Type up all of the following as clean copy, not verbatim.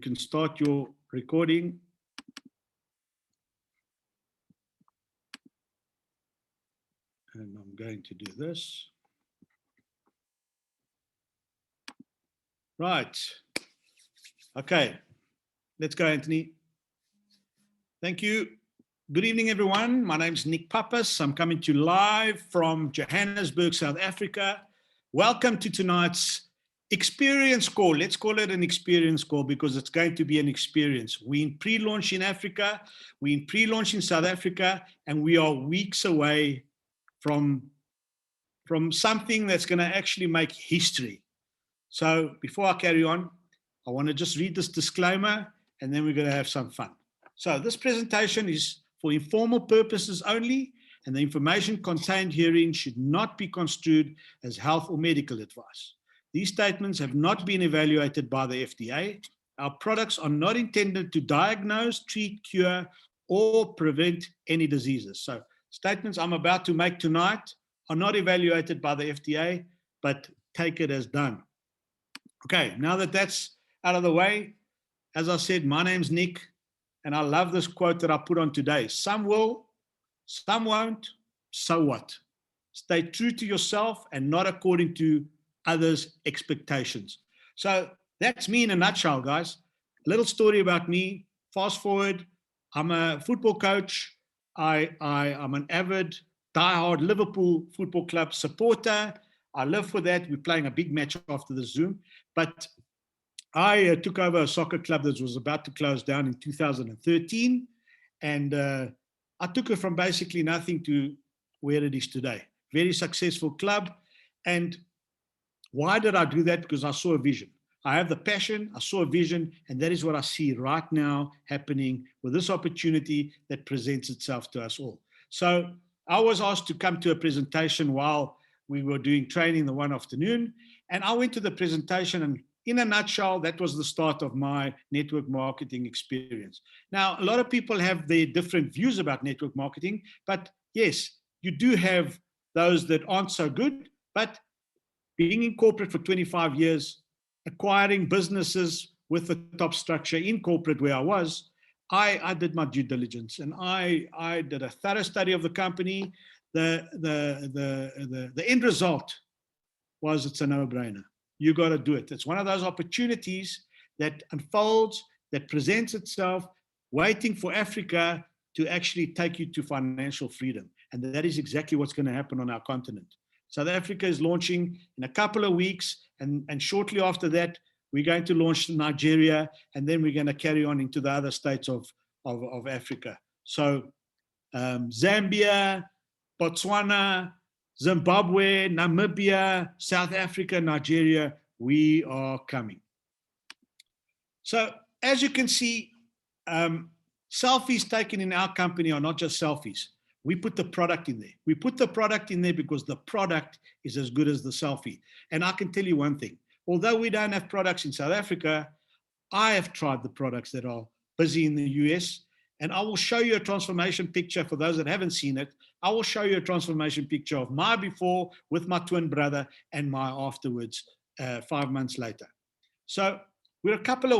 can start your recording. And I'm going to do this. Right. Okay. Let's go, Anthony. Thank you. Good evening, everyone. My name is Nic Papas. I'm coming to you live from Johannesburg, South Africa. Welcome to tonight's experience call. Let's call it an experience call because it's going to be an experience. We're in pre-launch in Africa. We're in pre-launch in South Africa, and we are weeks away from something that's going to actually make history. So before I carry on, I want to just read this disclaimer, and then we're going to have some fun. So this presentation is for informal purposes only, and the information contained herein should not be construed as health or medical advice. These statements have not been evaluated by the FDA. Our products are not intended to diagnose, treat, cure, or prevent any diseases. So statements I'm about to make tonight are not evaluated by the FDA, but take it as done. Okay, now that that's out of the way, as I said, my name's Nic, and I love this quote that I put on today. Some will, some won't, so what? Stay true to yourself and not according to others' expectations. So that's me in a nutshell, guys. A little story about me. Fast forward, I'm a football coach. I'm an avid, diehard Liverpool Football Club supporter. I live for that. We're playing a big match after the Zoom. But I took over a soccer club that was about to close down in 2013. And I took it from basically nothing to where it is today. Very successful club. And why did I do that? Because I saw a vision. I have the passion, I saw a vision, and that is what I see right now happening with this opportunity that presents itself to us all. So I was asked to come to a presentation while we were doing training the one afternoon, and I went to the presentation, and in a nutshell, that was the start of my network marketing experience. Now, a lot of people have their different views about network marketing, but yes, you do have those that aren't so good, but being in corporate for 25 years, acquiring businesses with the top structure in corporate where I was, I did my due diligence, and I did a thorough study of the company. The end result was it's a no-brainer. You got to do it. It's one of those opportunities that unfolds, that presents itself, waiting for Africa to actually take you to financial freedom. And that is exactly what's going to happen on our continent. South Africa is launching in a couple of weeks, and shortly after that, we're going to launch Nigeria, and then we're going to carry on into the other states of Africa. So Zambia, Botswana, Zimbabwe, Namibia, South Africa, Nigeria, we are coming. So as you can see, selfies taken in our company are not just selfies. We put the product in there. We put the product in there because the product is as good as the selfie. And I can tell you one thing, although we don't have products in South Africa, I have tried the products that are busy in the US, and I will show you a transformation picture for those that haven't seen it. I will show you a transformation picture of my before with my twin brother and my afterwards 5 months later. So we're a couple of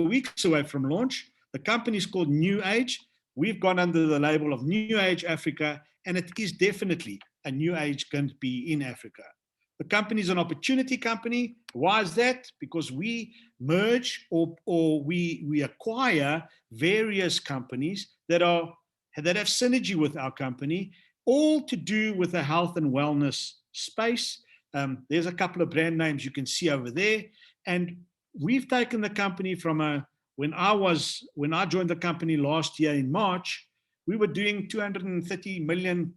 weeks away from launch. The company is called NewAge. We've gone under the label of NewAge Africa, and it is definitely a NewAge going to be in Africa. The company is an opportunity company. Why is that? Because we merge or we acquire various companies that have synergy with our company, all to do with the health and wellness space. There's a couple of brand names you can see over there, and we've taken the company from when I joined the company last year in March, we were doing $230 million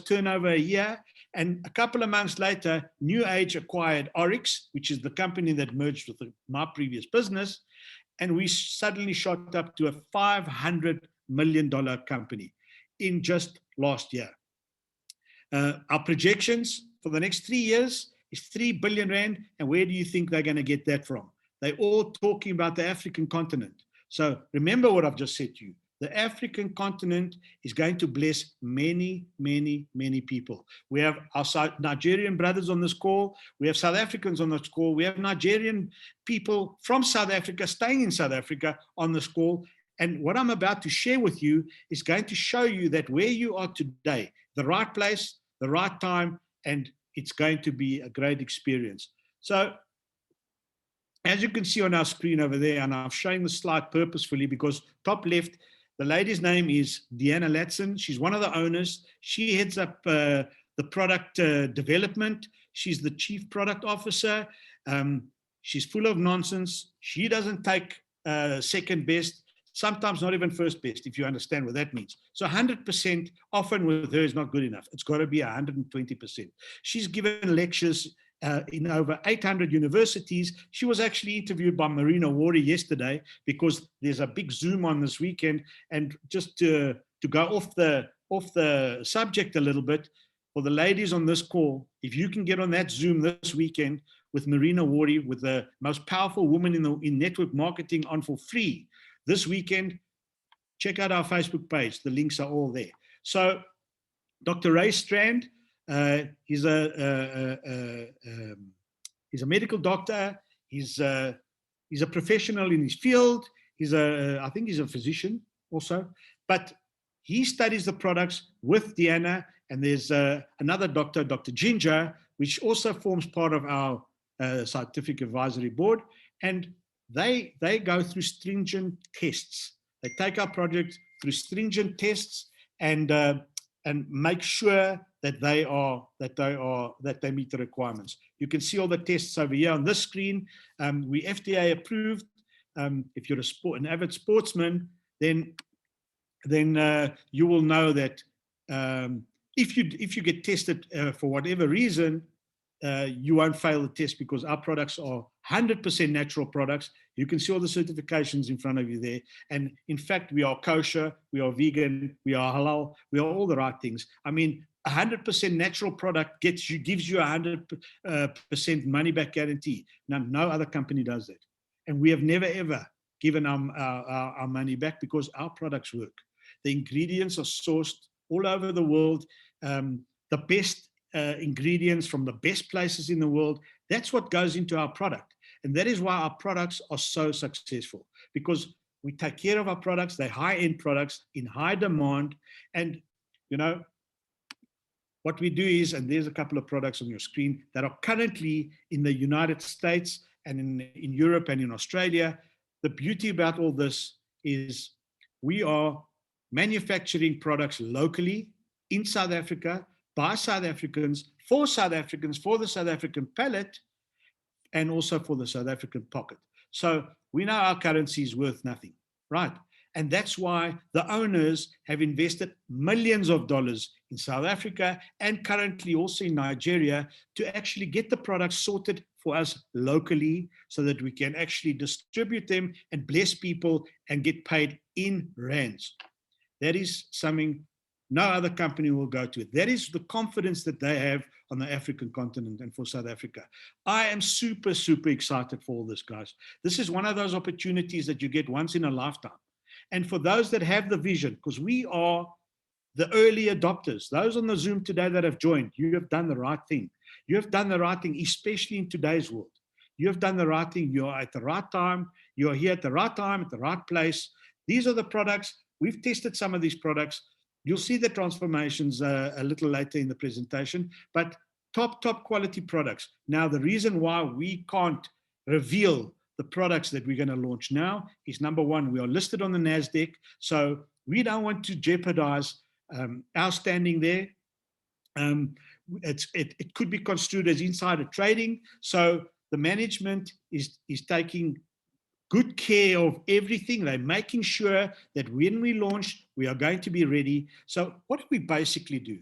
turnover a year. And a couple of months later, NewAge acquired Oryx, which is the company that merged with my previous business. And we suddenly shot up to a $500 million company in just last year. Our projections for the next 3 years is 3 billion Rand. And where do you think they're going to get that from? They're all talking about the African continent. So remember what I've just said to you. The African continent is going to bless many, many, many people. We have our Nigerian brothers on this call. We have South Africans on this call. We have Nigerian people from South Africa staying in South Africa on this call. And what I'm about to share with you is going to show you that where you are today, the right place, the right time, and it's going to be a great experience. So as you can see on our screen over there, and I'm showing the slide purposefully because top left, the lady's name is Deanna Latson. She's one of the owners. She heads up the product development. She's the chief product officer. She's full of nonsense. She doesn't take second best, sometimes not even first best, if you understand what that means. So 100% often with her is not good enough. It's got to be 120%. She's given lectures in over 800 universities. She was actually interviewed by Marina Wari yesterday because there's a big Zoom on this weekend. And just to go off the subject a little bit, for the ladies on this call, if you can get on that Zoom this weekend with Marina Wari, with the most powerful woman in network marketing, on for free this weekend, check out our Facebook page. The links are all there. So Dr. Ray Strand, he's a medical doctor. He's a professional in his field. I think he's a physician also, but he studies the products with Deanna. And there's another doctor, Dr. Ginger, which also forms part of our scientific advisory board. And they go through stringent tests. They take our project through stringent tests and make sure that they meet the requirements. You can see all the tests over here on this screen. We FDA approved. If you're an avid sportsman, then you will know that if you get tested for whatever reason, you won't fail the test because our products are 100% natural products. You can see all the certifications in front of you there. And in fact, we are kosher, we are vegan, we are halal, we are all the right things. I mean, 100% natural product gives you 100% money back guarantee. Now, no other company does that. And we have never, ever given our money back because our products work. The ingredients are sourced all over the world. The best ingredients from the best places in the world. That's what goes into our product. And that is why our products are so successful, because we take care of our products. They're high-end products in high demand. And, you know, what we do is, and there's a couple of products on your screen that are currently in the United States and in Europe and in Australia. The beauty about all this is we are manufacturing products locally in South Africa, by South Africans, for the South African palate, and also for the South African pocket. So we know our currency is worth nothing, right? And that's why the owners have invested millions of dollars in South Africa and currently also in Nigeria to actually get the products sorted for us locally so that we can actually distribute them and bless people and get paid in rands. That is something no other company will go to. That is the confidence that they have on the African continent and for South Africa. I am super, super excited for all this, guys. This is one of those opportunities that you get once in a lifetime. And for those that have the vision, because we are the early adopters, those on the Zoom today that have joined, you have done the right thing. You have done the right thing, especially in today's world. You have done the right thing. You are at the right time. You are here at the right time, at the right place. These are the products. We've tested some of these products. You'll see the transformations a little later in the presentation, but top quality products. Now, the reason why we can't reveal the products that we're going to launch now is, number one, we are listed on the NASDAQ, so we don't want to jeopardize our standing there. It could be construed as insider trading, so the management is taking good care of everything. They're making sure that when we launch, we are going to be ready. So what do we basically do?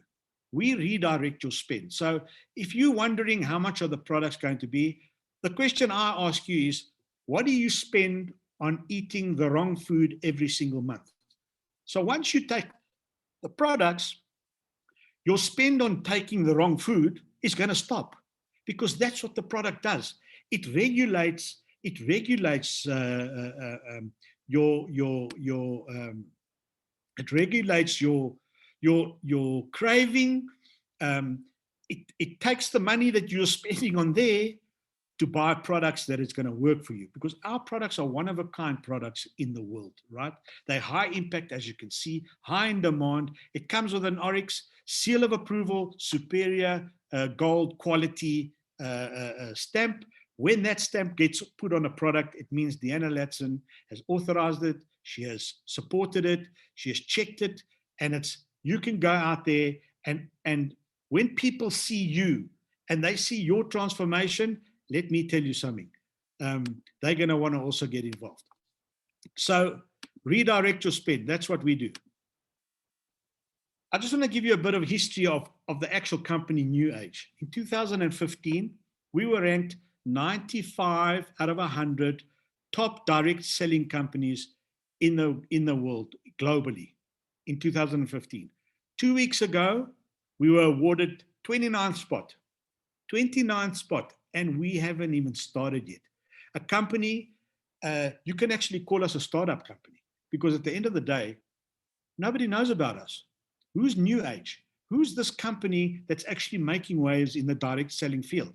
We redirect your spend. So if you're wondering how much are the products going to be, the question I ask you is, what do you spend on eating the wrong food every single month? So once you take the products, your spend on taking the wrong food is going to stop, because that's what the product does. It regulates your It regulates your craving. It takes the money that you're spending on there to buy products that it's going to work for you, because our products are one-of-a-kind products in the world, right? They're high impact, as you can see, high in demand. It comes with an Oryx seal of approval, superior gold quality stamp. When that stamp gets put on a product, it means Deanna Latson has authorized it, she has supported it, she has checked it, and you can go out there and when people see you and they see your transformation, let me tell you something. They're going to want to also get involved. So redirect your spend. That's what we do. I just want to give you a bit of history of the actual company NewAge. In 2015, we were ranked 95 out of 100 top direct selling companies in the world globally in 2015. 2 weeks ago, we were awarded 29th spot. 29th spot. And we haven't even started yet. A company, you can actually call us a startup company, because at the end of the day, nobody knows about us. Who's NewAge? Who's this company that's actually making waves in the direct selling field?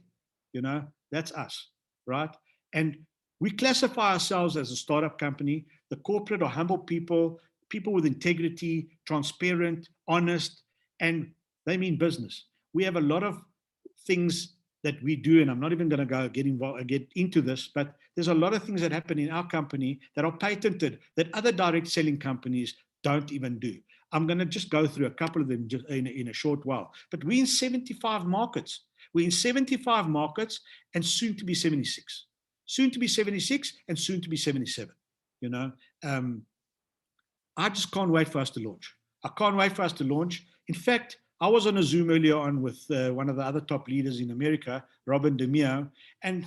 You know, that's us, right? And we classify ourselves as a startup company. The corporate or humble people with integrity, transparent, honest, and they mean business. We have a lot of things that we do, and I'm not even going to get into this, but there's a lot of things that happen in our company that are patented that other direct selling companies don't even do. I'm going to just go through a couple of them just in a short while. But we're in 75 markets. We're in 75 markets and soon to be 76. Soon to be 76 and soon to be 77. You know, I just can't wait for us to launch. I can't wait for us to launch. In fact, I was on a Zoom earlier on with one of the other top leaders in America, Robin DeMeo, and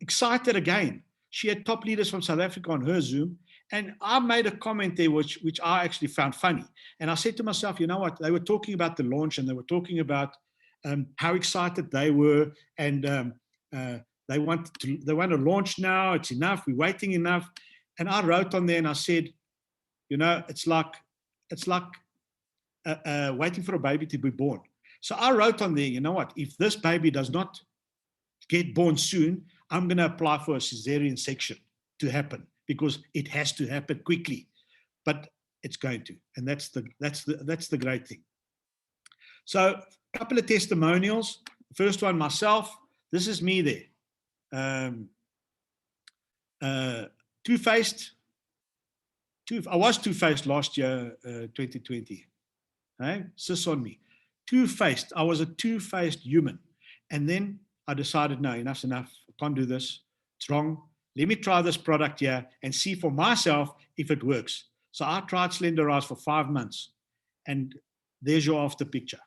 excited again. She had top leaders from South Africa on her Zoom, and I made a comment there which I actually found funny. And I said to myself, you know what? They were talking about the launch, and they were talking about how excited they were, and they want to launch now. It's enough. We're waiting enough. And I wrote on there, and I said, you know, it's like waiting for a baby to be born. So I wrote on there, you know what, if this baby does not get born soon, I'm going to apply for a cesarean section to happen, because it has to happen quickly, but it's going to. And that's the great thing. So a couple of testimonials. First one, myself. This is me there. Two-faced. I was two-faced last year, 2020. Hey, sis on me. Two-faced. I was a two-faced human. And then I decided, no, enough's enough. I can't do this. It's wrong. Let me try this product here and see for myself if it works. So I tried Slenderize for 5 months. And there's your after picture.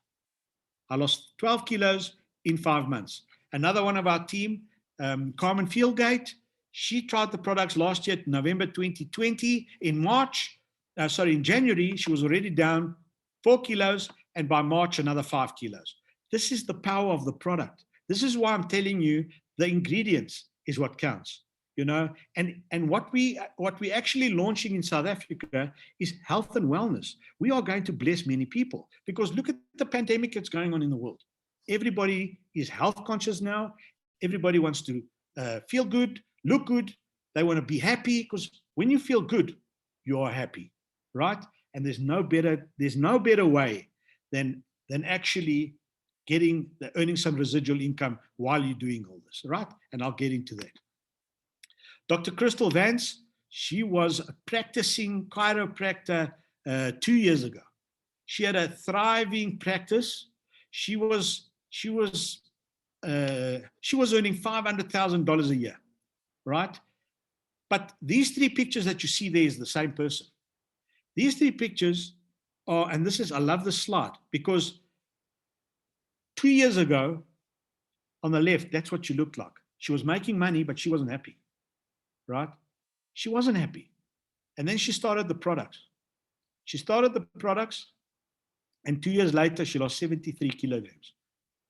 I lost 12 kilos in 5 months. Another one of our team, Carmen Fieldgate, she tried the products last year, November 2020. In January, she was already down 4 kilos, and by March, another 5 kilos. This is the power of the product. This is why I'm telling you the ingredients is what counts, you know, and what we actually launching in South Africa is health and wellness. We are going to bless many people, because look at the pandemic that's going on in the world. Everybody is health conscious now. Everybody wants to feel good, look good. They want to be happy, because when you feel good, you are happy, right? And there's no better way than actually earning some residual income while you're doing all this, right? And I'll get into that. Dr. Crystal Vance, she was a practicing chiropractor 2 years ago. She had a thriving practice. She was earning $500,000 a year, right? But these 3 pictures that you see there is the same person. These 3 pictures are, and I love this slide, because 2 years ago, on the left, that's what she looked like. She was making money, but she wasn't happy, right? She wasn't happy. And then she started the products. And 2 years later, she lost 73 kilograms.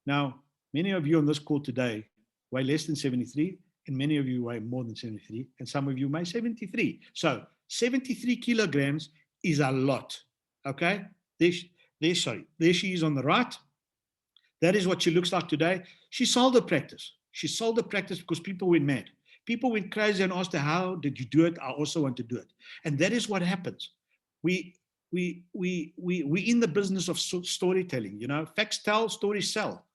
Now, many of you on this call today weigh less than 73, and many of you weigh more than 73, and some of you weigh 73. So 73 kilograms is a lot Okay, there she is on the right. That is what she looks like today. She sold the practice. She sold the practice because people went mad. People went crazy and asked her, how did you do it? I also want to do it. And that is what happens. We in the business of storytelling, you know, facts tell, stories sell.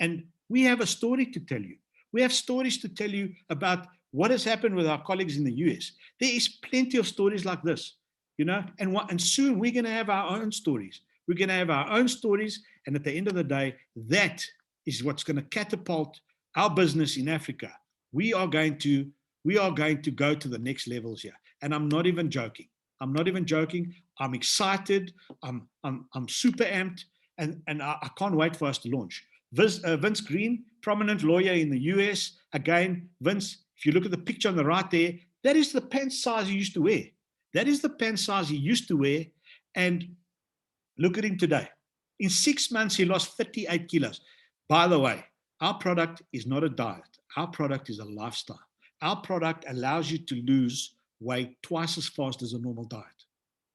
And we have a story to tell you. We have stories to tell you about what has happened with our colleagues in the US. There is plenty of stories like this, you know, and soon we're going to have our own stories. We're going to have our own stories. And at the end of the day, that is what's going to catapult our business in Africa. We are going to go to the next levels here. And I'm not even joking. I'm not even joking. I'm excited. I'm super amped. And I can't wait for us to launch. Vince Green, prominent lawyer in the US. Again, Vince, if you look at the picture on the right there, that is the pant size he used to wear. That is the pant size he used to wear. And look at him today. In 6 months, he lost 38 kilos. By the way, our product is not a diet. Our product is a lifestyle. Our product allows you to lose weight twice as fast as a normal diet.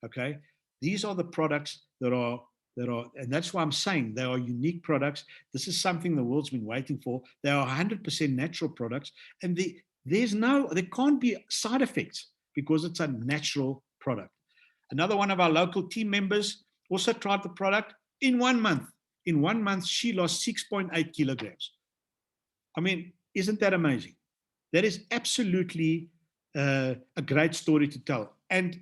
Okay? These are the products that are, and that's why I'm saying they are unique products. This is something the world's been waiting for. They are 100% natural products, and there can't be side effects because it's a natural product. Another one of our local team members also tried the product in 1 month. In 1 month, she lost 6.8 kilograms. I mean, isn't that amazing? That is absolutely a great story to tell. And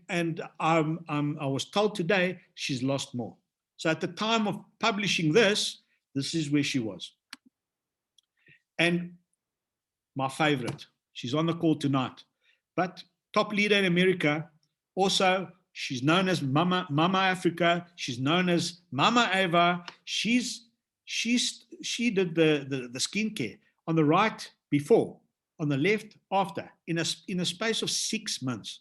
I was told today she's lost more. So at the time of publishing this is where she was. And my favorite, she's on the call tonight, but top leader in America. Also, she's known as Mama Africa. She's known as Mama Ava. She did the skincare on the right before, on the left after, in a space of 6 months.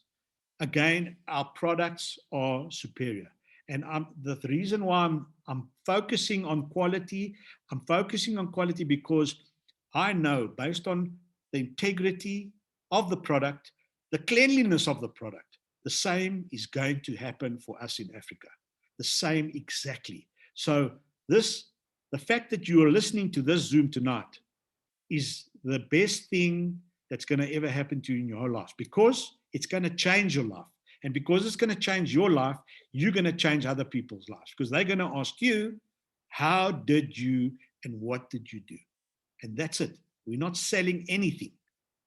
Again, our products are superior. And the reason why I'm focusing on quality, because I know, based on the integrity of the product, the cleanliness of the product, the same is going to happen for us in Africa. The same exactly. So the fact that you are listening to this Zoom tonight is the best thing that's going to ever happen to you in your whole life, because it's going to change your life. And because it's going to change your life, you're going to change other people's lives, because they're going to ask you, how did you and what did you do? And that's it. We're not selling anything.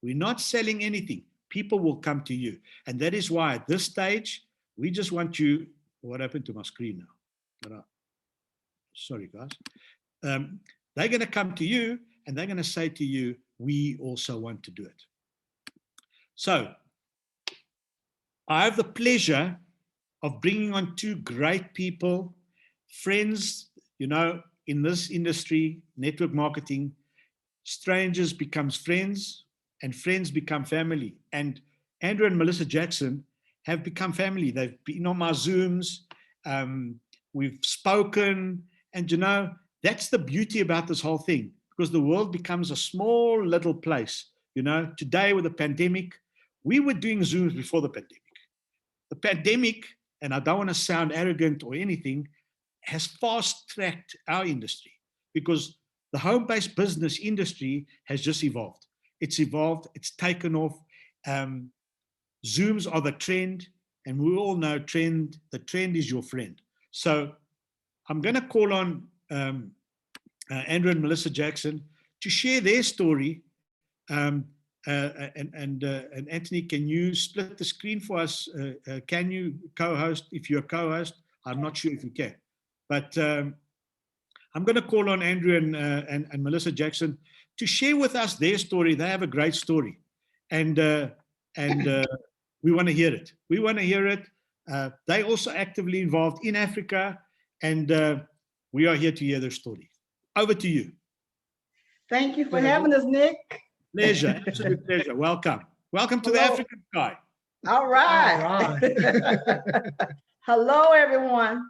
We're not selling anything. People will come to you. And that is why at this stage, we just want you. What happened to my screen now? Sorry, guys. They're going to come to you and they're going to say to you, we also want to do it. So I have the pleasure of bringing on two great people, friends, you know, in this industry, network marketing. Strangers becomes friends and friends become family. And Andrew and Melissa Jackson have become family. They've been on my Zooms. We've spoken. And, you know, that's the beauty about this whole thing, because the world becomes a small little place. You know, today with the pandemic, we were doing Zooms before the pandemic. The pandemic, and I don't want to sound arrogant or anything, has fast-tracked our industry, because the home-based business industry has just evolved. It's evolved, it's taken off. Zooms are the trend, and we all know the trend is your friend. So I'm going to call on Andrew and Melissa Jackson to share their story. And Anthony, can you split the screen for us? Can you co-host? If you're a co-host, I'm not sure if you can. But I'm going to call on Andrew and Melissa Jackson to share with us their story. They have a great story, and we want to hear it. We want to hear it. They also actively involved in Africa, and we are here to hear their story. Over to you. Thank you for having us, Nick. Pleasure, absolute pleasure. Welcome. Welcome to the African Sky. All right. Hello, everyone.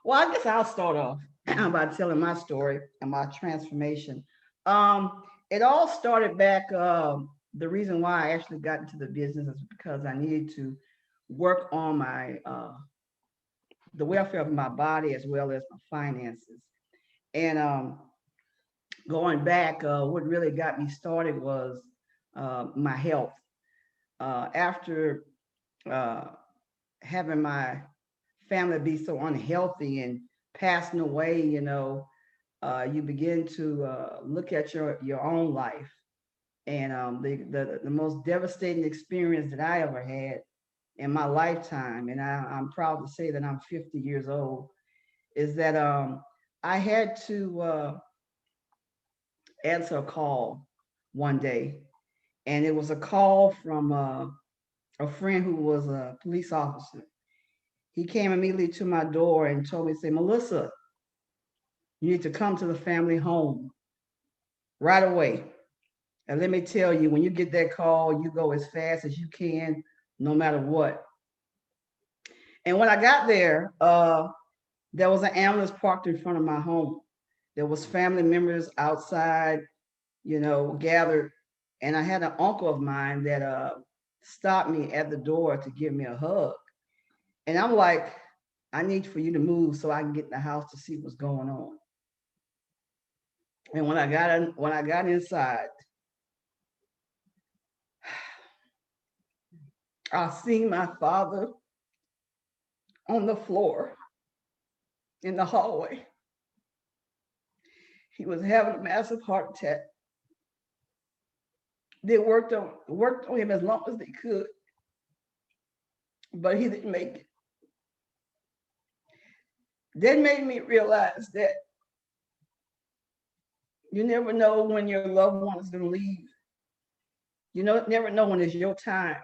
Well, I guess I'll start off by telling my story and my transformation. It all started back, the reason why I actually got into the business is because I needed to work on my the welfare of my body as well as my finances. And going back, what really got me started was my health. After having my family be so unhealthy and passing away, you begin to look at your own life. And the most devastating experience that I ever had in my lifetime, and I'm proud to say that I'm 50 years old, is that I had to answer a call one day, and it was a call from a friend who was a police officer. He came immediately to my door and told me, say, Melissa, you need to come to the family home right away. And let me tell you, when you get that call, you go as fast as you can, no matter what. And when I got there was an ambulance parked in front of my home. There was family members outside, gathered. And I had an uncle of mine that stopped me at the door to give me a hug. And I'm like, I need for you to move so I can get in the house to see what's going on. And when I got inside, I seen my father on the floor in the hallway. He was having a massive heart attack. They worked on him as long as they could, but he didn't make it. That made me realize that you never know when your loved one is going to leave. You never know when it's your time.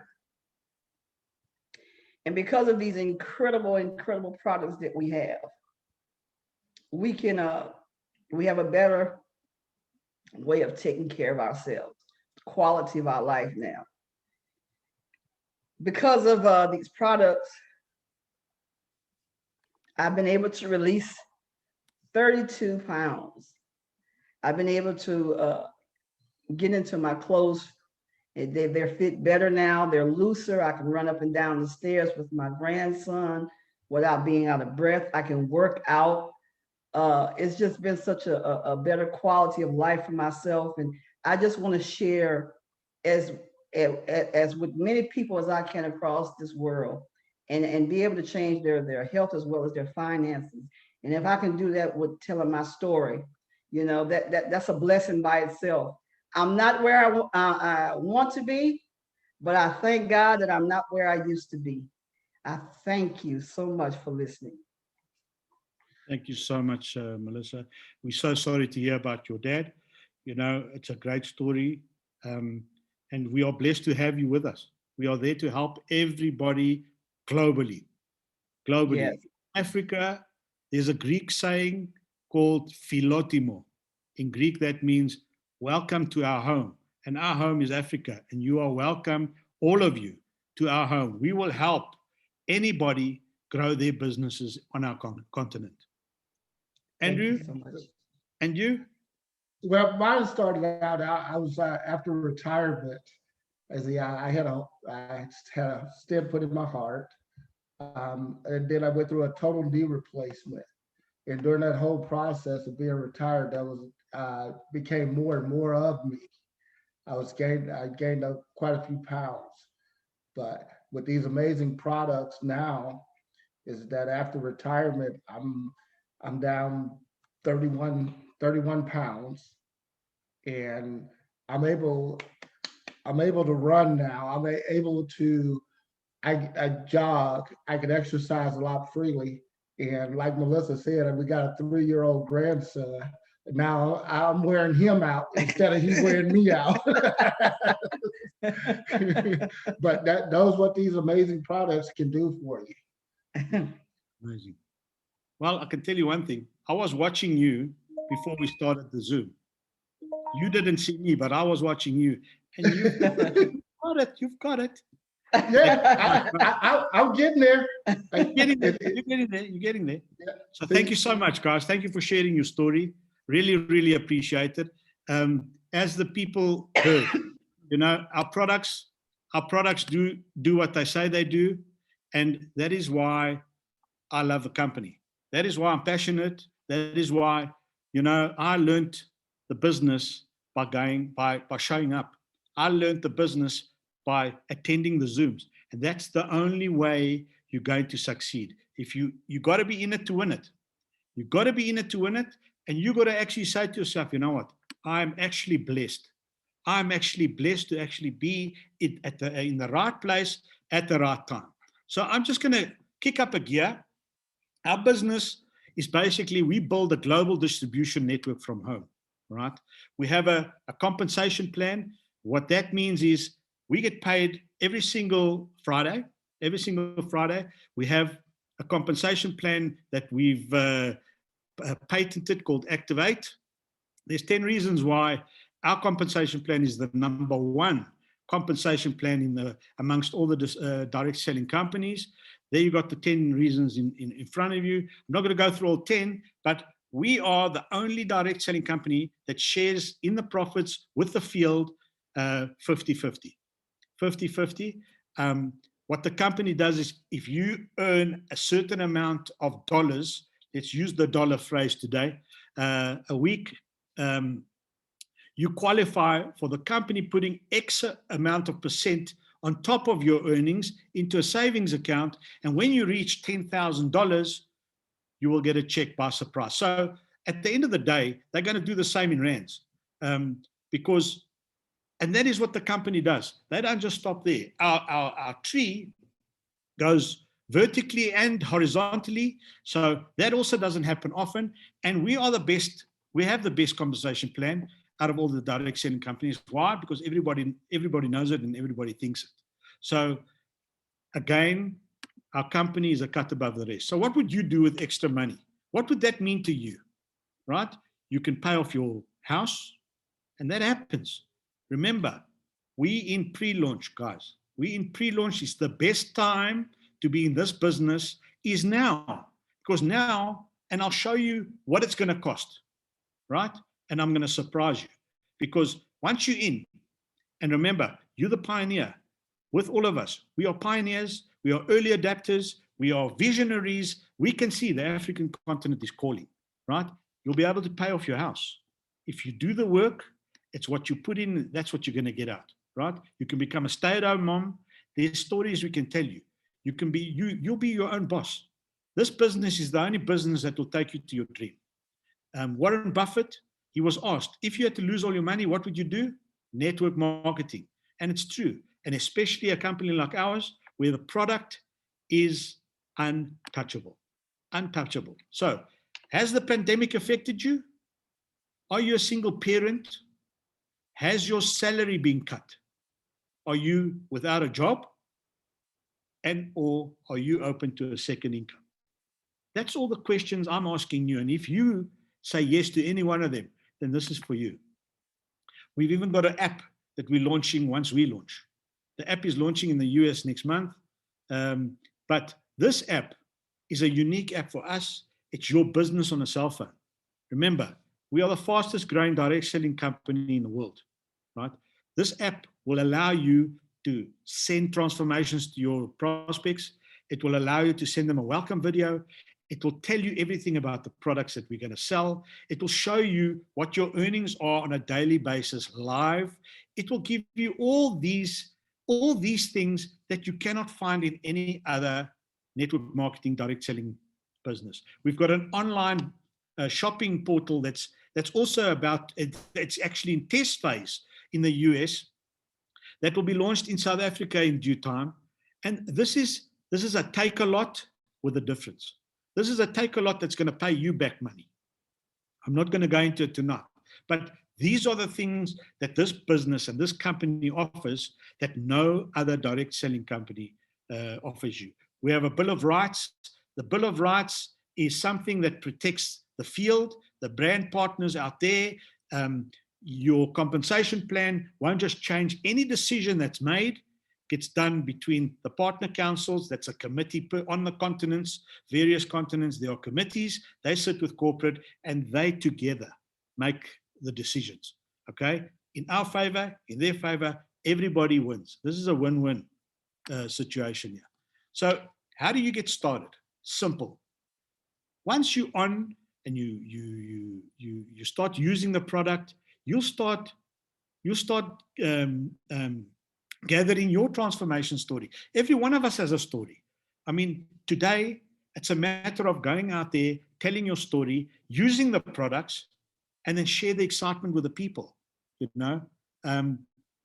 And because of these incredible products that we have, we have a better way of taking care of ourselves, quality of our life now. Because of these products, I've been able to release 32 pounds. I've been able to get into my clothes. They're fit better now. They're looser. I can run up and down the stairs with my grandson without being out of breath. I can work out. It's just been such a better quality of life for myself. And I just want to share as with many people as I can across this world and be able to change their health as well as their finances. And if I can do that with telling my story, that's a blessing by itself. I'm not where I want to be, but I thank God that I'm not where I used to be. I thank you so much for listening. Thank you so much, Melissa. We're so sorry to hear about your dad. It's a great story. And we are blessed to have you with us. We are there to help everybody globally. Yes. Africa, there's a Greek saying called philotimo. In Greek, that means welcome to our home. And our home is Africa. And you are welcome, all of you, to our home. We will help anybody grow their businesses on our continent. Andrew, thank you so much. And you? Well, mine started out. I was after retirement. I had a stent put in my heart, and then I went through a total knee replacement. And during that whole process of being retired, that was became more and more of me. I gained quite a few pounds, but with these amazing products now, is that after retirement, I'm down 31 pounds, and I'm able to run now. I'm able to I jog. I can exercise a lot freely, and like Melissa said, we got a 3-year-old grandson. Now I'm wearing him out instead of he wearing me out. But those what these amazing products can do for you. Amazing. Well, I can tell you one thing. I was watching you before we started the Zoom. You didn't see me, but I was watching you. And you've got it. Yeah, I'm getting there. You're getting there. So thank you so much, guys. Thank you for sharing your story. Really, really appreciate it. As the people heard, our products do what they say they do. And that is why I love the company. That is why I'm passionate. That is why, you know, I learned the business by showing up. I learned the business by attending the Zooms. And that's the only way you're going to succeed. If you got to be in it to win it. You've got to be in it to win it. And you got to actually say to yourself, you know what? I'm actually blessed. I'm actually blessed to actually be in the right place at the right time. So I'm just going to kick up a gear. Our business is basically, we build a global distribution network from home, right? We have a compensation plan. What that means is we get paid every single Friday. Every single Friday, we have a compensation plan that we've patented called Activate. There's 10 reasons why our compensation plan is the number one compensation plan amongst all the direct selling companies. There you got the 10 reasons in front of you. I'm not going to go through all 10, but we are the only direct selling company that shares in the profits with the field 50-50. 50-50. What the company does is if you earn a certain amount of dollars, let's use the dollar phrase today, a week, you qualify for the company putting X amount of percent on top of your earnings into a savings account. And when you reach $10,000, you will get a check by surprise. So at the end of the day, they're going to do the same in rands and that is what the company does. They don't just stop there. Our tree goes vertically and horizontally. So that also doesn't happen often. And we are the best. We have the best compensation plan out of all the direct selling companies. Why? Because everybody knows it and everybody thinks it. So again, our company is a cut above the rest. So what would you do with extra money? What would that mean to you, right? You can pay off your house, and that happens. Remember, we in pre-launch, guys. We in pre-launch is the best time to be in this business is now. Because now, and I'll show you what it's going to cost, right? And I'm going to surprise you. Because once you're in, and remember, you're the pioneer. With all of us, we are pioneers, we are early adapters, we are visionaries. We can see the African continent is calling, right? You'll be able to pay off your house. If you do the work, it's what you put in, that's what you're going to get out, right? You can become a stay-at-home mom. There's stories we can tell you. You'll be your own boss. This business is the only business that will take you to your dream. Warren Buffett, he was asked, if you had to lose all your money, what would you do? Network marketing. And it's true. And especially a company like ours, where the product is untouchable. Untouchable. So, has the pandemic affected you? Are you a single parent? Has your salary been cut? Are you without a job? And or are you open to a second income? That's all the questions I'm asking you. And if you say yes to any one of them, then this is for you. We've even got an app that we're launching once we launch. The app is launching in the US next month. But this app is a unique app for us. It's your business on a cell phone. Remember, we are the fastest growing direct selling company in the world, right? This app will allow you to send transformations to your prospects. It will allow you to send them a welcome video. It will tell you everything about the products that we're going to sell. It will show you what your earnings are on a daily basis live. It will give you all these things that you cannot find in any other network marketing direct selling business. We've got an online shopping portal that's also about, it's actually in test phase in the US, that will be launched in South Africa in due time. And this is a take a lot with a difference. This is a take a lot that's going to pay you back money. I'm not going to go into it tonight, but these are the things that this business and this company offers that no other direct selling company offers you. We have a Bill of Rights. The Bill of Rights is something that protects the field, the brand partners out there. Your compensation plan won't just change. Any decision that's made gets done between the partner councils. That's a committee on the continents, various continents. There are committees. They sit with corporate and they together make the decisions. Okay? In our favor, in their favor, everybody wins. This is a win-win situation here. So how do you get started? simple. Once you're on and you start using the product, you'll start gathering your transformation story. Every one of us has a story. I mean, today it's a matter of going out there, telling your story, using the products, and then share the excitement with the people. You know,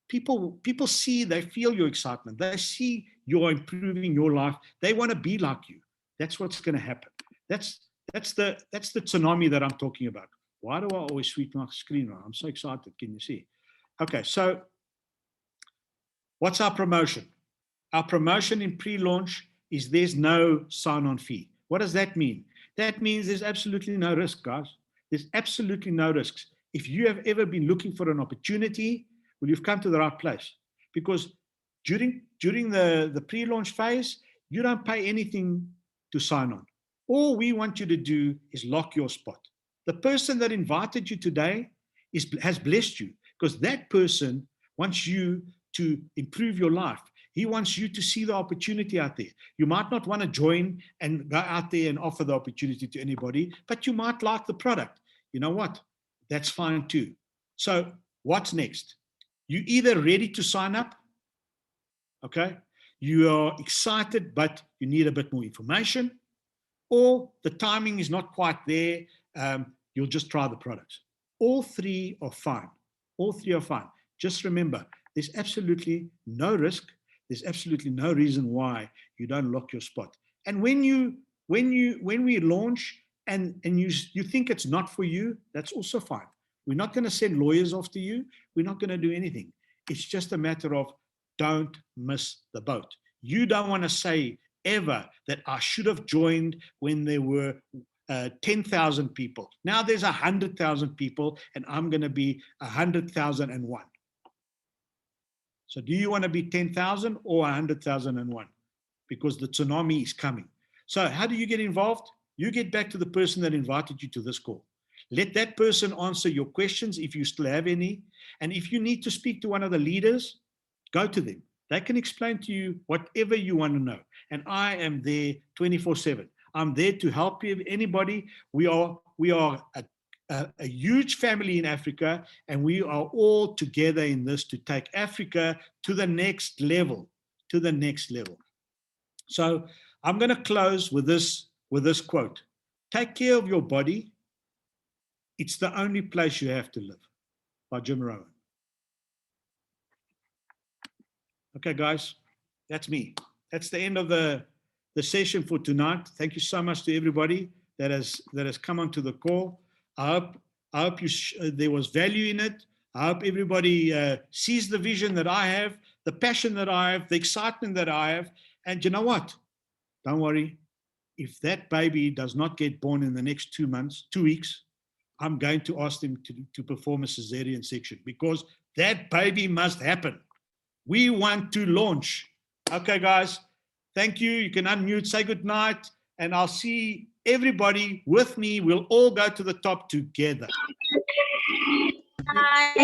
people see, they feel your excitement. They see you're improving your life. They want to be like you. That's what's going to happen. That's the tsunami that I'm talking about. Why do I always sweep my screen around? I'm so excited. Can you see? Okay, so what's our promotion? Our promotion in pre-launch is there's no sign-on fee. What does that mean? That means there's absolutely no risk, guys. There's absolutely no risks. If you have ever been looking for an opportunity, well, you've come to the right place. Because during the pre-launch phase, you don't pay anything to sign on. All we want you to do is lock your spot. The person that invited you today has blessed you, because that person wants you to improve your life. He wants you to see the opportunity out there. You might not want to join and go out there and offer the opportunity to anybody, but you might like the product. You know what? That's fine too. So what's next? You're either ready to sign up, okay? You are excited, but you need a bit more information, or the timing is not quite there. You'll just try the products. All three are fine. All three are fine. Just remember, there's absolutely no risk. There's absolutely no reason why you don't lock your spot. And when we launch and you think it's not for you, that's also fine. We're not going to send lawyers after you. We're not going to do anything. It's just a matter of don't miss the boat. You don't want to say ever that I should have joined when there were 10,000 people. Now there's 100,000 people and I'm going to be 100,001. So do you want to be 10,000 or 100,001? Because the tsunami is coming. So how do you get involved? You get back to the person that invited you to this call. Let that person answer your questions if you still have any. And if you need to speak to one of the leaders, go to them. They can explain to you whatever you want to know. And I am there 24/7. I'm there to help you. Anybody, we are a huge family in Africa, and we are all together in this to take Africa to the next level, So I'm going to close with this quote. Take care of your body. It's the only place you have to live, by Jim Rohn. Okay, guys, that's me. That's the end of the session for tonight. Thank you so much to everybody that has come onto the call. I hope there was value in it. I hope everybody sees the vision that I have, the passion that I have, the excitement that I have. And you know what? Don't worry. If that baby does not get born in the next 2 weeks, I'm going to ask them to perform a cesarean section, because that baby must happen. We want to launch. Okay, guys. Thank you. You can unmute, say good night, and I'll see everybody with me. We'll all go to the top together. Bye.